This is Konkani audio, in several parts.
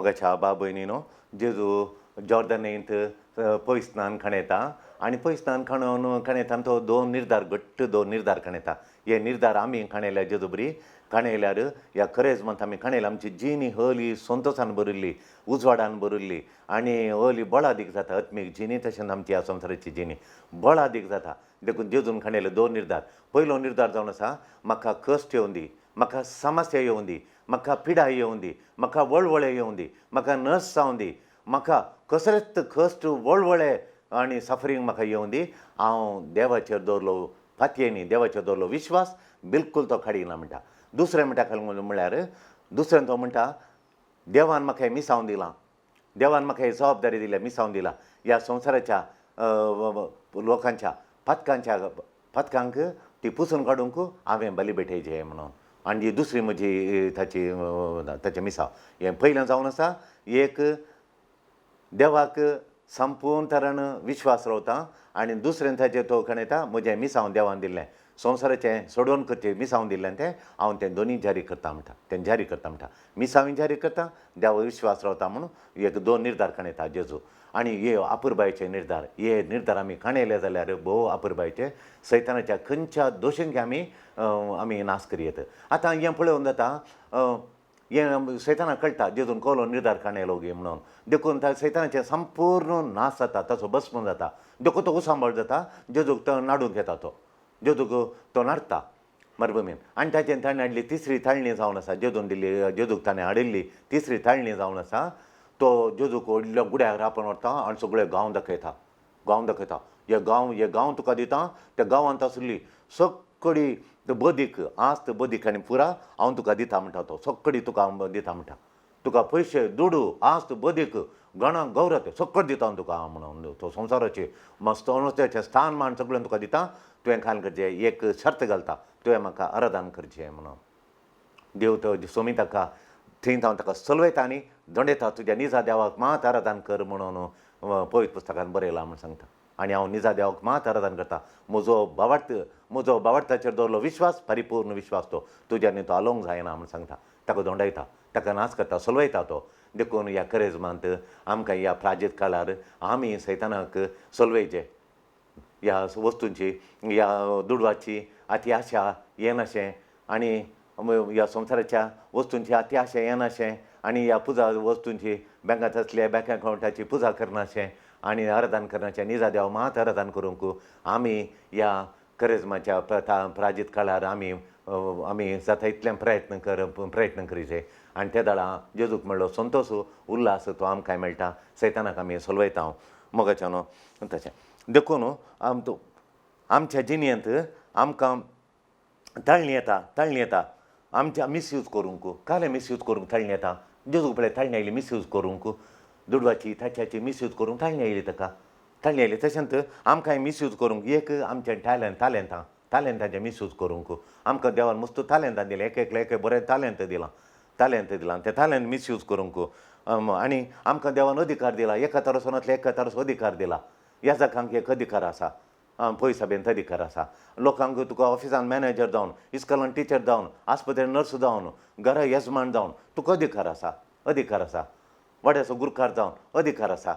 मोगाच्या बाबयनीनो जेजू जॉर्दनेंत पय स्नान खणयता आनी पय स्नान खणयता तो दोन निर्धार खणयता. हे निर्धार आमी खणयल्या जेजू बरी खणयल्यार ह्या खरेंच म्हणटा आमी खणयल्या आमची जिणी हली संतोशान भरिल्ली उजवाडान भरिल्ली आनी हली बळादीक जाता. आत्मीक जिणी तशेंच आमची ह्या संवसाराची जिणी बळादीक जाता. देखून जेजून खणयले दोन निर्धार. पयलो निर्धार जावन आसा म्हाका कश्ट येवं दी, म्हाका समस्या येवं दी, म्हाका पिडाय येवं दी, म्हाका वळवळे येवं दी, म्हाका नस जावं दी, म्हाका कसलेच कश्ट वळवळे आनी सफरींग म्हाका येवं दी. हांव देवाचेर दवरलो फातयेनी देवाचेर दवरलो विश्वास बिलकूल तो काडिना म्हणटा. दुसरें म्हणटा म्हळ्यार दुसरें तो म्हणटा देवान म्हाका हें मिसावन दिलां, देवान म्हाका ही जबाबदारी दिल्या मिसावन दिला. ह्या संवसाराच्या लोकांच्या फातकांक ती पुसून काडूंक हांवें बली भेटयचें म्हणून. आनी ही दुसरी म्हजी ताचें मिसाव. हें पयलें जावन आसा एक देवाक संपूर्ण तरान विश्वास रावता आनी दुसरें ताचें तो खणयता म्हजें मिसावन देवान दिल्लें संवसाराचें सोडून करचें मिसावन दिल्लें तें हांव तें दोनी जारी करता म्हणटा. तें जारी करता म्हणटा. मिसावीं जारी करता, देवा विश्वास रावता म्हणून एक दोन निर्धार खणयता जेजू. आनी हे अपुरबायेचे निर्धार, हे निर्धार आमी खणयले जाल्यार भोव अपुरबायेचे सैतानाच्या खंयच्या दोशेंक आमी नाश करियेत. आतां हें पळोवन जाता हें सैतानाक कळटा जेजून कोलो निर्धार खणयलो गे म्हणून. देखून सैतानाचें संपूर्ण नाश जाता, ताचो भस्म जाता. देखून तो उसांबळ जाता, जेजूक तो नाडूंक येता, तो जेजूक तो नाडटा मरभुमीन. आनी ताचें ताणें हाडली तिसरी थाळणी जावन आसा, जेजून दिल्ली जेजूक ताणें हाडिल्ली तिसरी थाळणी जावन आसा. तो जेजूक व्हडल्या गुड्यार रांपोन व्हरता आनी सगळे गांव दाखयता. हे गांव तुका दिता. त्या गांवांत आसली सक्कडी बदीक आस्त बदीक आनी पुरा हांव तुका दिता म्हणटा. तो सक्कडी तुका हांव दिता म्हणटा. तुका पयशे दुडू आस्त बदीक गणां गौरव सक्कड दिता तुका हांव म्हणून. तो संवसाराचे संवसाराचें स्थान मान सगळें तुका दिता. तुवें खाल करचें एक शर्त घालता, तुवें म्हाका आराधन करचें म्हणून. देव तो सोमी ताका थंय हांव ताका चलवयता आनी दंडयता. तुज्या निजा देवाक मात आराधन कर म्हणून पवित्र पुस्तकान बरयलां म्हूण सांगता. आनी हांव निजा देवाक मात आराधन करता. म्हजो भावार्थाचेर दवरलो विश्वास परिपूर्ण विश्वास तो तुज्यानी तो आलोवंक जायना म्हूण सांगता. ताका दंडयता, ताका नाच करता, चलवयता तो. देखून ह्या करेजमांत आमकां ह्या प्राजीत काळार आमी सैतानाक चलवयचें. ह्या वस्तूंची ह्या दुडवाची अती आशा येनाशें आनी ह्या संवसाराच्या वस्तूंची अती आशा येनाशें आनी ह्या पुजा वस्तूंची बँकांत आसल्या बँक अकावंटाची पुजा करनाशें आनी आराधन करनाशें. निजा देव मात आराधन करूंक आमी ह्या करेजमाच्या प्राजीत काळार आमी जाता इतलें प्रयत्न करीचे. आनी त्या दाळा जेजूक मेळ्ळो संतोश उल्हास तो आमकां मेळटा. सैतानाक आमी चलवयता मोगाच्यान तशें. देखून आमच्या जिणेंत आमकां ताळणी येता आमच्या मिसयूज करूंक. काले मिसयूज करूंक ताळणी येता. जेजूक पळय ताळणी आयली मिसयूज करूंक. दुडवाची ताच्याची मिसयूज करूंक ताळणी आयली ताका. ताळणी आयली तशेंच आमकांय मिसयूज करूंक एक आमचें तालेंताचें मिसयूज करूंक. आमकां देवान मस्त तालेंतां दिलें. एक बरें तालेंत दिलां. तें तालेंत मिसयूज करूंक. आनी आमकां देवान अधिकार दिला. एका तरासोनांतले एका तरासो अधिकार दिला. याजकांक एक अधिकार आसा, पळय सभेंत अधिकार आसा. लोकांक तुका ऑफिसान मॅनेजर जावन, इस्कॉलान टिचर जावन, आस्पत्रेन नर्स जावन, घरा येजमान जावन तुका अधिकार आसा. वाड्याचो गुरकार जावन अधिकार आसा.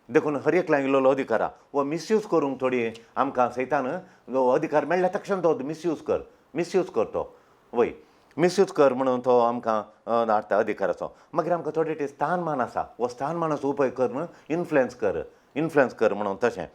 देखून हर एकल्याक इल्लो अधिकार आसा. वो मिसयूज करूंक थोडी आमकां सैतान अधिकार मेळ्ळ्या तक्षण तो मिसयूज कर तो वय मिसयूज कर म्हणून तो आमकां हाडटा अधिकाराचो. मागीर आमकां थोडे स्थानमान आसा. वो स्थानमानाचो उपेग करून इन्फ्लुएन्स कर म्हणून तशें.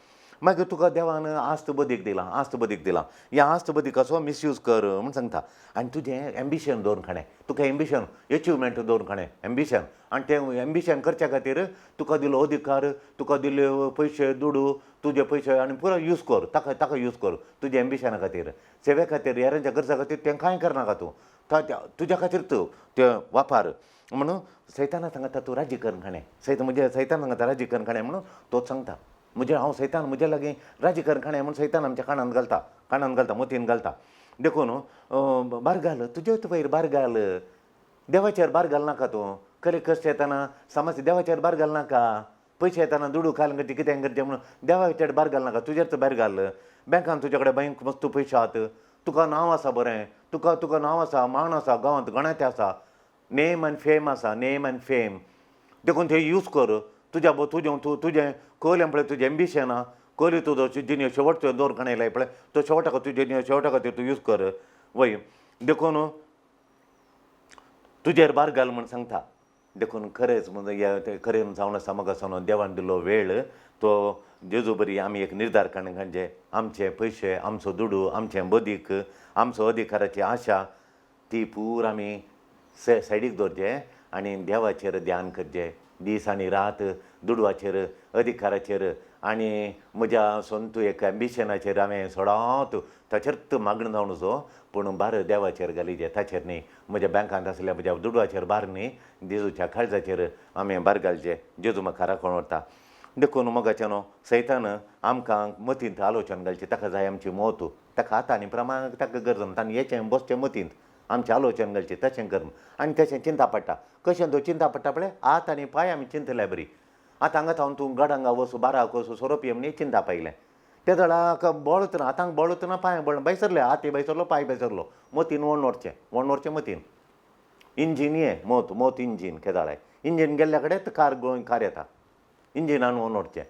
मागीर तुका देवान आस्त बदीक दिलां. ह्या आस्त बदीकाचो मिसयूज कर म्हूण सांगता. आनी तुजें एम्बिशन दवरून खाणें. तुका एम्बिशन एचिवमेंट दवरून खाणें एम्बिशन. आनी तें एम्बिशन करच्या खातीर तुका दिलो अधिकार, तुका दिल्ले पयशे दुडू, तुजे पयशे आनी पुरो यूज कर. ताका यूज कर तुज्या एम्बिशना खातीर, सेवे खातीर, हेरांच्या गरजा खातीर. तें कांय करनाका तूं. तुज्या खातीर तूं तें वापर म्हणून सैतानाक सांगता तूं राजी करून खाणें. सैतान सांगता राजी करून खाणें म्हणून तोच सांगता. हांव सैतान म्हजे लागीं राजी करून खाणें म्हणून सैतान आमच्या कानांत घालता मोतीन घालता. देखून बार घाल, तुजे वयर बार घाल. देवाचेर बार घालनाका तूं. खरें कश्ट येताना समस्या देवाचेर बार घालनाका. पयशे येताना दुडू खाल करचें कितें करचें म्हणून देवाचेर बार घालनाका. तुजेर बार घाल. बँकान तुजे कडेन बँक मस्त पयशे आहात. तुका नांव आसा बरें. तुका नांव आसा, मान आसा, गांवांत गणाते आसा. नेम आनी फेम आसा. देखून ते यूज कर तुजें कोलें पळय तुजें एम्बिशन आहा कोली तुजो जिनियो शेवट दोर कणयलाय पळय तो शेवटा खातीर जिनियो शेवटा खातीर तूं यूज कर वय देखून तुजेर बार घाल म्हण सांगता देखून खरेंच म्हणजे खरें जावन आसा म्हाका सांगू देवान दिल्लो वेळ तो जेजू बरी आमी एक निर्धार म्हणजे आमचे पयशे आमचो दुडू आमचें बदीक आमचो अधिकाराची आशा ती पूर आमी सायडीक दवरचें आनी देवाचेर ध्यान करचें दीस आनी रात दुडवाचेर अधिकाराचेर आनी म्हज्या सोंत एक एम्बिशनाचेर हांवें सोडोत ताचेर मागण जावन वचो पूण बार देवाचेर घालीचें ताचेर न्ही म्हज्या बँकांत आसल्या म्हज्या दुडवाचेर बार न्ही जेजूच्या काळजाचेर हांवें बार घालचें जेजू म्हाका राखण व्हरता देखून मोगाचें न्हू सैतान आमकां मतींत आलोचन घालची ताका जाय आमची मोत ताका आतांनी प्रमाण ताका गरज ना ताणें हेचें बसचें मतींत आमचें आलोचन घालचें तशें कर आनी तशें चिंता पडटा कशें तो चिंता पडटा पळय हात आनी पांय आमी चिंतल्यार बरी आतां हांगा थावन तूं गडांगा वचूं बाराक वचूं सोरोप न्ही चिंता पायलें त्या दळाक बळत ना हातांक बळत ना पांय बळ बैसरले हाती बैसरलो पांय बैसरलो मतीन वणवरचें मतीन इंजीन ये मोत इंजीन केदाळाय इंजीन गेल्ल्या कडेन कार कार येता इंजिनान वणवरचें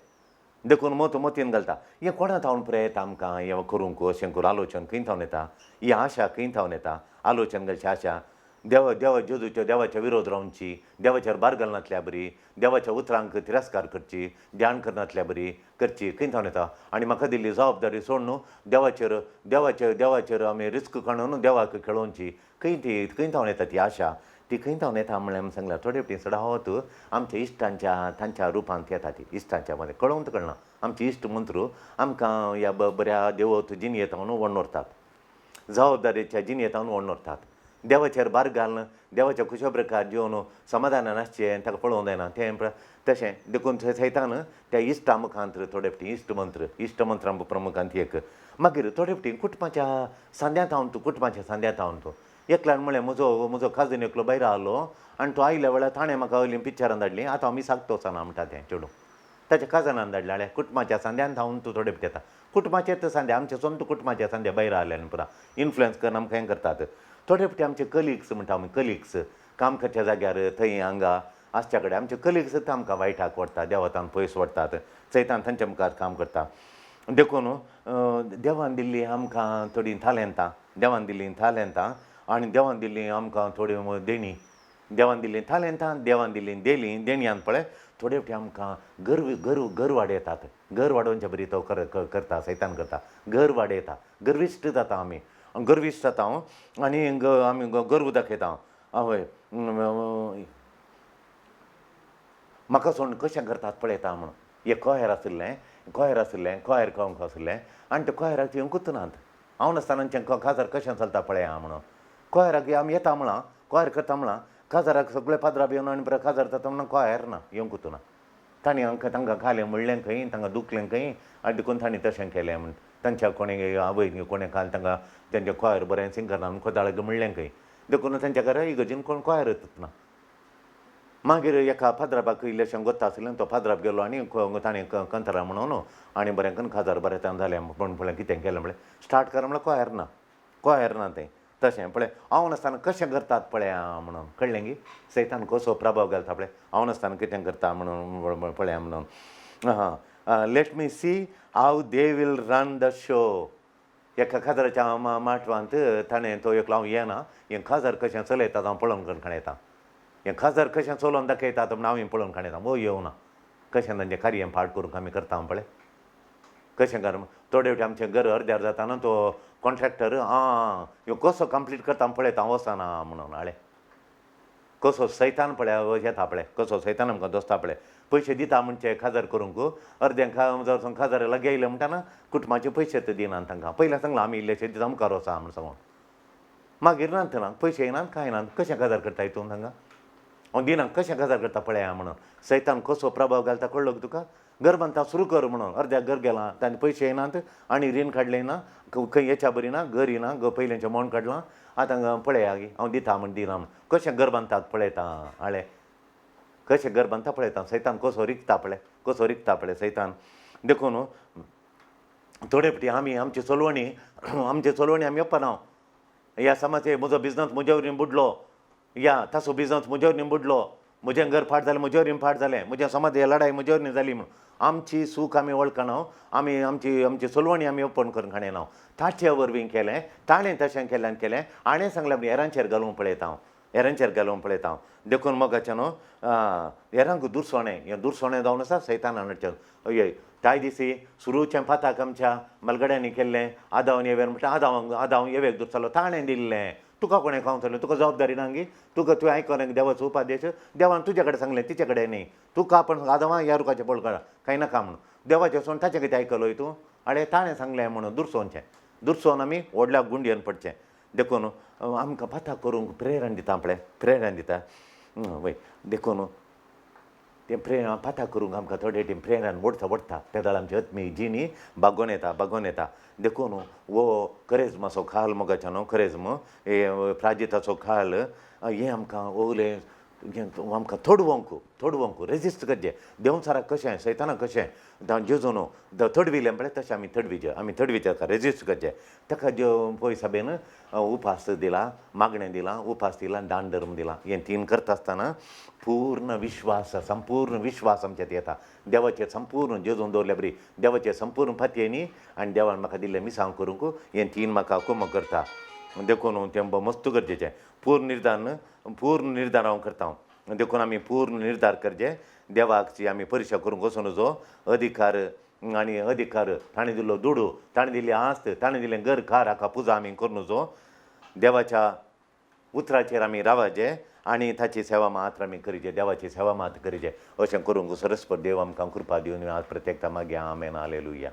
देखून मतीन घालता हें कोणा थावन प्रयत्न आमकां हें करूंक अशें करून आलोचन खंय थावन येता ही आशा खंय थावन येता आलोचन घालची आशा जेजूच्या देवाच्या विरोध रावची देवाचेर बार घालनातल्या बरी देवाच्या उतरांक तिरस्कार करची ध्यान करनातल्या बरी करची खंय थावन येता आनी म्हाका दिल्ली जबाबदारी सोड न्हू देवाचेर आमी रिस्क काडून देवाक खेळोवची खंय थावन येता ती आशा ती खंय थावन येता म्हळ्यार आमी सांगलां थोडे फावटी सदांच आमच्या इश्टांच्या तांच्या रुपांत येता ती इश्टांच्या मध्ये कळोवंक कळना आमचे इश्ट मंत्र आमकां ह्या बऱ्या देवत जिनयेत हांव वणवरतात जबाबदारेच्या जिनयेत हांव वणवरतात देवाचेर बार घालन देवाच्या खुशा प्रकार जिवन समाधानान आसचें ताका पळोवंक जायना तें तशें देखून सैतान त्या इश्टा मुखांत थोडे फावटी इश्टमंत्रां प्रमुखांत एक मागीर थोडे फावटी कुटुंबाच्या सांद्यांत हांव तूं एकल्यान म्हळें म्हजो काजन एकलो भायर आहलो आनी तो आयल्या वेळार ताणें म्हाका वयलीं पिक्चरां धाडलीं आतां हांव मिसाक तोचना म्हणटा तें चेडूं ताच्या काजनान धाडलें आल्या कुटुंबाच्या सांद्यान हांव तूं थोडे फावटी येता कुटुंबाचेर सांद्या आमचे सोंत कुटुंबाच्या सांद्या भायर आहल्यान पुरा इन्फ्लुयन्स करून आमकां हें करतात थोडे फावटी आमचे कलिग्स म्हणटा आमी कलिग्स काम करच्या जाग्यार थंय हांगा आसच्या कडेन आमचे कलिग्स आमकां वायटाक व्हरता देवतान पयस व्हरतात सैतान तांच्या मुखार काम करता देखून देवान दिल्ली आमकां थोडीं थालेंतां आनी देवान दिल्ली आमकां थोड्यो देणी देवान दिल्लीं थालेंतां देवान दिल्लीं देणयान पळय थोडे फावटी आमकां घर वाडयतात घर वाडोवच्या बरी तो करता सैतान करता घर वाडयता गर्विश्ट जाता आमी गर्विश्ट जाता हांव आनी आमी गर्व दाखयता हय म्हाका सोड कशें करतात पळयता म्हणून हे कोयर आशिल्लें कोयर खावंक आशिल्लें आनी त्या कोयराक येवंकूच नात हांव नासतना काजार कशें चलता पळय हांव म्हणून कोयराक आमी येता म्हणा कोयर करता म्हणा काजाराक सगळे पाद्राब येवन आनी कोयर जाता म्हणून कोयर ना येवंकूच ना तांकां खालें म्हणलें खंय तांकां दुखलें खंय आनी देखून तांणी तशें केलें म्हण तांच्या कोणी आवय कोणें काल तांकां तेंचें कोयर बरें सिंगरान म्हणून कोदाळ म्हणलें खंय देखून तांच्या घरा इगर्जीन कोण कोयर येतच ना मागीर एका फादराबाक इल्लेशें गोत्ता आसलें तो फादराब गेलो आनी ताणें कंतरां म्हणून आनी बरें करून काजार बरें ताण जालें पण पळय कितें केलें म्हळ्यार स्टार्ट करा म्हळ्यार कोयर ना तें तशें पळय हांव नासतना कशें करतात पळय म्हणून कळ्ळें गी सैतान कसो प्रभाव घालता पळय हांव नासतना कितें करता म्हणून पळय म्हणून let me see how they will run the show एका काजाराच्या माटवांत ताणें तो एकलो हांव येना हें काजार कशें चलयता हांव पळोवन करून खाणयता हें काजार कशें चलोवन दाखयता तो हांव पळोवन खाणयता वो येवना कशें तांचें कार्य पाड करूंक आमी करता पळय कशें कर थोडे फावटी आमचें घर अर्द्यार जाता न्हू तो कॉन्ट्रॅक्टर ह्यो कसो कंप्लीट करता पळयता हांव वचना म्हणून हाळे कसो सैतान पळय येता पळय कसो सैतान आमकां दोस्ता पळय पयशे दिता म्हणचे काजार करूंक अर्द्यांक जर काजाराला गेयले म्हणटाना कुटुंबाचे पयशे दिनात तांकां पयलें सांगलां आमी इल्लेशे दिता मुखार वचा म्हण सांगून मागीर ना पयशे येनात कांय ना कशें काजार करता हितून तांकां हांव दिनाक कशें काजार करता पळय म्हणून सैतान कसो प्रभाव घालता कळ्ळो तुका घर बांदता सुरू कर म्हणून अर्द्याक घर गेलां तांणी पयशे येनात आनी रीण काडलें ना खंय हेच्या बरी ना घर येना पयलेंचें मोण काडलां आतां पळया गी हांव दिता म्हण दिना म्हण कशें घर बांदतात पळयता हाळे कशें घर बांदता पळयता सैतान कसो रिकता पळय सैतान देखून थोडे फावटी आमी आमची चलवणी आमी येवपाना ह्या समाज म्हजो बिझनस म्हजे वरवीं बुडलो या ताचो बिझनस म्हजे वरवीं बुडलो म्हजें घर फाट जालें म्हजे वरीन फाट जालें, म्हजें समाज हे लढाई म्हजे वरवीं जाली म्हूण आमची सूख आमी वळखना, आमी आमची सोलवणी आमी ओपन करून खाणें ना. ताचे वरवीं केलें, ताणें तशें केलें आनी केलें. हाणें सांगलें हेरांचेर घालूंक पळयता हांव, हेरांचेर घालूंक पळयता हांव. देखून मोगाचें न्हू हेरांक दुरसोणें, हें दुरसोणें जावन आसा सैतानान हाडचें. अय ताय दिसी सुरूचें पाताक आमच्या मलगड्यांनी केल्लें आदावन येवेर म्हणटा आदाव येवेक दुरसालो ताणें दिल्लें. तुका कोणें कावंसलींग, तुका जबाबदारी ना गी, तुवें आयकलें देवाचो उपादेश, देवान तुजे कडेन सांगलें तिचे कडेन न्ही. तुका आपण आदावां ह्या रुखाचें पळ करा कांय नाका म्हणून देवाचें सोन ताचें कितें आयकलोय तूं. आडे ताणें सांगलें म्हणून दुरसोन आमी व्हडल्या गुंडयेन पडचें. देखून आमकां पाताक करूंक प्रेरण दिता पळय, प्रेरण दिता वय. देखून तें पाताक करूंक आमकां थोडे टीम प्रेरण ओडटा पेदळ आमची आत्मी जी न्ही बागोवन येता. देखून वो करेजमाचो खाल मोगाच्यान करेजम हे प्राजिताचो खाल हें आमकां ओले आमकां थोडवंक रेजिस्ट करचें. देंवचाराक कशें सैतानाक कशें जेजून थडविलें पळय तशें आमी थडविचे ताका रेजिस्ट करचें. ताका ज्यो पळय सभेन उपास दिला, मागणें दिलां, उपास दिला, दान धर्म दिला. हें 3 करता आसतना संपूर्ण विश्वास आमचेर येता देवाचेर. संपूर्ण जेजून दवरल्या बरी देवाचेर संपूर्ण फातयेनी आनी देवान म्हाका दिल्लें मिसांग करूंक हें 3 म्हाका कुमक करता. देखून तें मस्त गरजेचें. पूर्ण निर्धार हांव करता. देखून आमी पूर्ण निर्धार करचे. देवाची आमी परिक्षा करूंक वचून जो अधिकार ताणें दिल्लो दुडू, ताणें दिल्ली आस्त, ताणें दिल्लें घर कार हाका पुजा आमी करून जो देवाच्या उतराचेर आमी रावचे आनी ताची सेवा मात्र आमी करीचे, देवाची सेवा मात्र करीचे. अशें करूंक सरस्वत देव आमकां कृपा दिवन आज प्रत्येकता मागया. आमेन. हालेलुया.